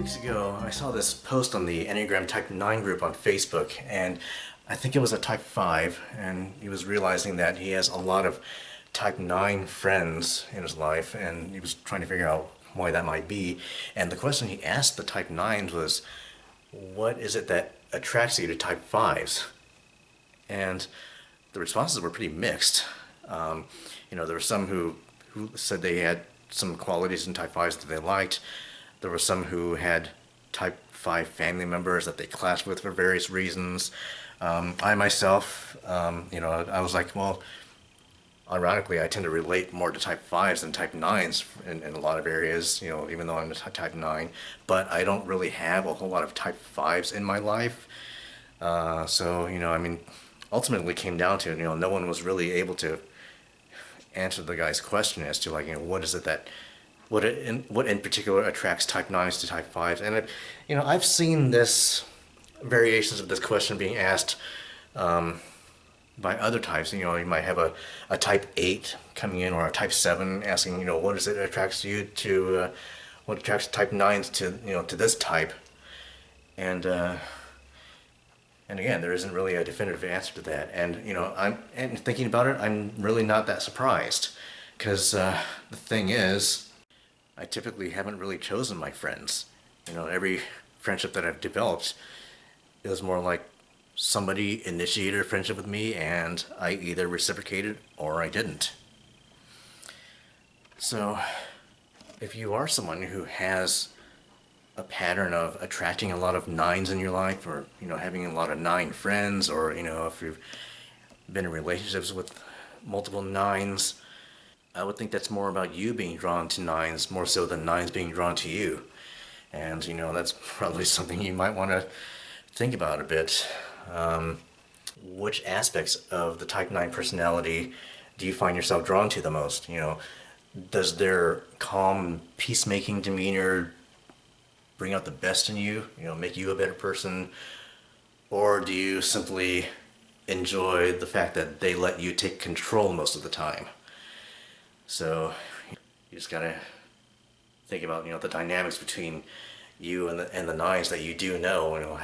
weeks ago, I saw this post on the Enneagram Type 9 group on Facebook, and I think it was a Type 5, and he was realizing that he has a lot of Type 9 friends in his life, and he was trying to figure out why that might be. And the question he asked the Type 9s was, what is it that attracts you to Type 5s? And the responses were pretty mixed. There were some who said they had some qualities in Type 5s that they liked. There were some who had Type 5 family members that they clashed with for various reasons. I myself, I was like, well, ironically, I tend to relate more to Type 5s than Type 9s in a lot of areas, even though I'm a Type 9. But I don't really have a whole lot of Type 5s in my life. Ultimately it came down to, no one was really able to answer the guy's question as to, what is it that, what in particular attracts Type 9s to Type 5s. And, I've seen this, variations of this question being asked by other types. You might have a Type 8 coming in, or a Type 7 asking, what is it that attracts you to, what attracts Type 9s to, to this type. And again, there isn't really a definitive answer to that. And, and thinking about it, I'm really not that surprised. Because the thing is, I typically haven't really chosen my friends. Every friendship that I've developed, it was more like somebody initiated a friendship with me and I either reciprocated or I didn't. So, if you are someone who has a pattern of attracting a lot of 9s in your life, or having a lot of 9 friends, or if you've been in relationships with multiple 9s, I would think that's more about you being drawn to 9s more so than 9s being drawn to you. And that's probably something you might want to think about a bit. Which aspects of the Type 9 personality do you find yourself drawn to the most? Does their calm, peacemaking demeanor bring out the best in you, make you a better person? Or do you simply enjoy the fact that they let you take control most of the time? So you just gotta think about, the dynamics between you and the 9s that you do know,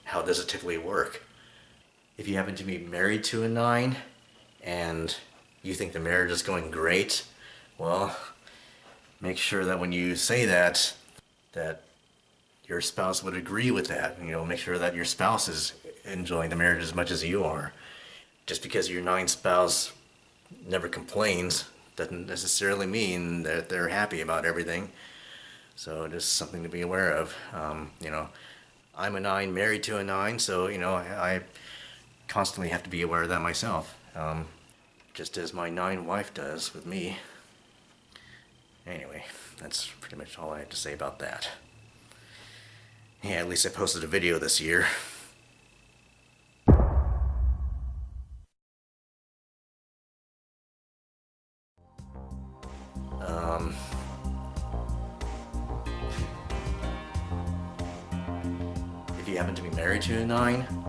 how does it typically work? If you happen to be married to a 9 and you think the marriage is going great, well, make sure that when you say that your spouse would agree with that. Make sure that your spouse is enjoying the marriage as much as you are. Just because your 9 spouse never complains doesn't necessarily mean that they're happy about everything. So just something to be aware of. I'm a 9 married to a 9, so I constantly have to be aware of that myself. Just as my 9 wife does with me. Anyway, that's pretty much all I have to say about that. Yeah, at least I posted a video this year. If you happen to be married to a 9,